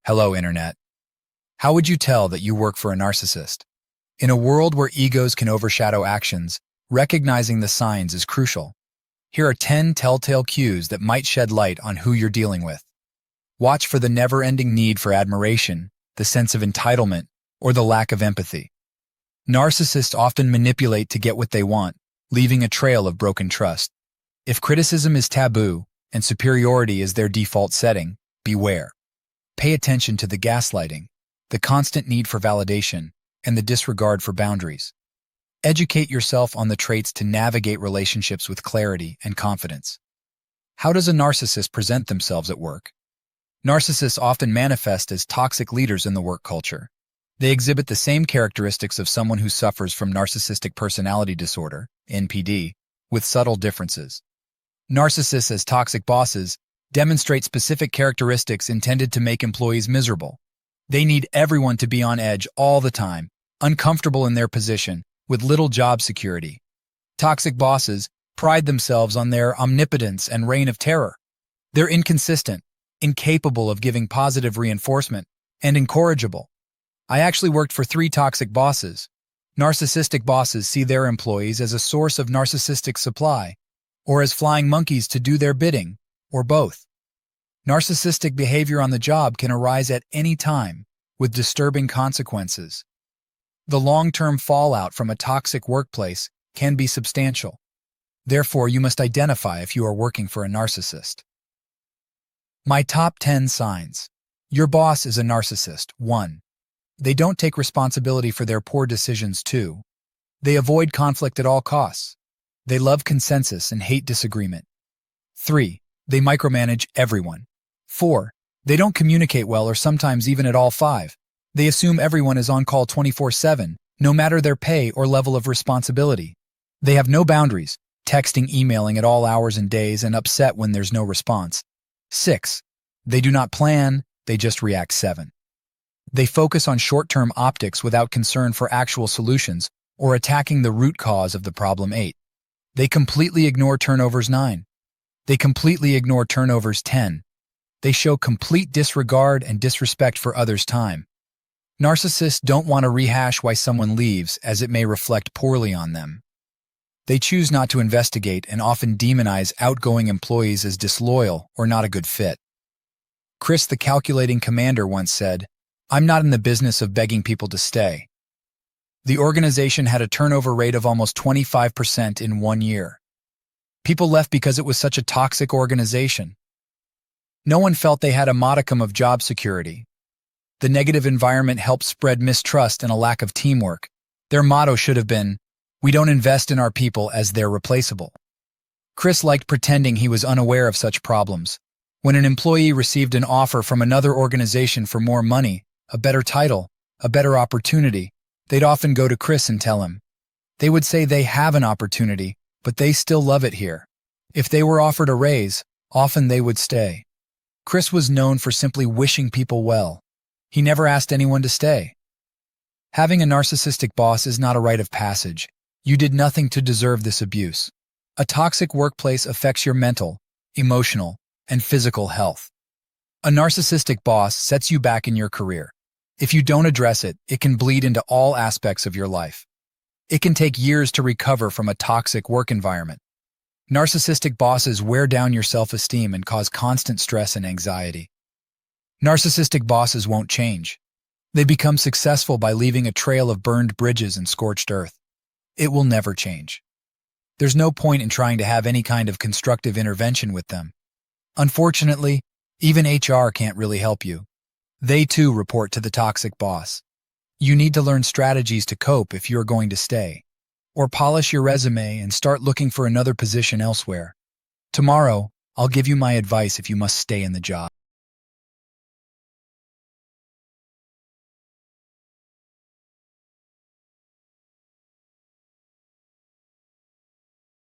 Hello, Internet. How would you tell that you work for a narcissist? In a world where egos can overshadow actions, recognizing the signs is crucial. Here are 10 telltale cues that might shed light on who you're dealing with. Watch for the never-ending need for admiration, the sense of entitlement, or the lack of empathy. Narcissists often manipulate to get what they want, leaving a trail of broken trust. If criticism is taboo and superiority is their default setting, beware. Pay attention to the gaslighting, the constant need for validation, and the disregard for boundaries. Educate yourself on the traits to navigate relationships with clarity and confidence. How does a narcissist present themselves at work? Narcissists often manifest as toxic leaders in the work culture. They exhibit the same characteristics of someone who suffers from narcissistic personality disorder, NPD, with subtle differences. Narcissists as toxic bosses demonstrate specific characteristics intended to make employees miserable. They need everyone to be on edge all the time, uncomfortable in their position, with little job security. Toxic bosses pride themselves on their omnipotence and reign of terror. They're inconsistent, incapable of giving positive reinforcement, and incorrigible. I actually worked for 3 toxic bosses. Narcissistic bosses see their employees as a source of narcissistic supply, or as flying monkeys to do their bidding, or both. Narcissistic behavior on the job can arise at any time, with disturbing consequences. The long-term fallout from a toxic workplace can be substantial. Therefore, you must identify if you are working for a narcissist. My top 10 signs. Your boss is a narcissist. 1. They don't take responsibility for their poor decisions. 2. They avoid conflict at all costs. They love consensus and hate disagreement. 3. They micromanage everyone. 4. They don't communicate well or sometimes even at all. 5. They assume everyone is on call 24/7, no matter their pay or level of responsibility. They have no boundaries, texting, emailing at all hours and days, and upset when there's no response. 6. They do not plan, they just react. 7. They focus on short-term optics without concern for actual solutions or attacking the root cause of the problem. 8. They completely ignore turnovers. 9. They completely ignore turnovers. 10. They show complete disregard and disrespect for others' time. Narcissists don't want to rehash why someone leaves, as it may reflect poorly on them. They choose not to investigate and often demonize outgoing employees as disloyal or not a good fit. Chris, the calculating commander, once said, "I'm not in the business of begging people to stay." The organization had a turnover rate of almost 25% in 1 year. People left because it was such a toxic organization. No one felt they had a modicum of job security. The negative environment helped spread mistrust and a lack of teamwork. Their motto should have been, "We don't invest in our people as they're replaceable." Chris liked pretending he was unaware of such problems. When an employee received an offer from another organization for more money, a better title, a better opportunity, they'd often go to Chris and tell him. They would say they have an opportunity, but they still love it here. If they were offered a raise, often they would stay. Chris was known for simply wishing people well. He never asked anyone to stay. Having a narcissistic boss is not a rite of passage. You did nothing to deserve this abuse. A toxic workplace affects your mental, emotional, and physical health. A narcissistic boss sets you back in your career. If you don't address it, it can bleed into all aspects of your life. It can take years to recover from a toxic work environment. Narcissistic bosses wear down your self-esteem and cause constant stress and anxiety. Narcissistic bosses won't change. They become successful by leaving a trail of burned bridges and scorched earth. It will never change. There's no point in trying to have any kind of constructive intervention with them. Unfortunately, even HR can't really help you. They too report to the toxic boss. You need to learn strategies to cope if you're going to stay. Or polish your resume and start looking for another position elsewhere. Tomorrow, I'll give you my advice if you must stay in the job.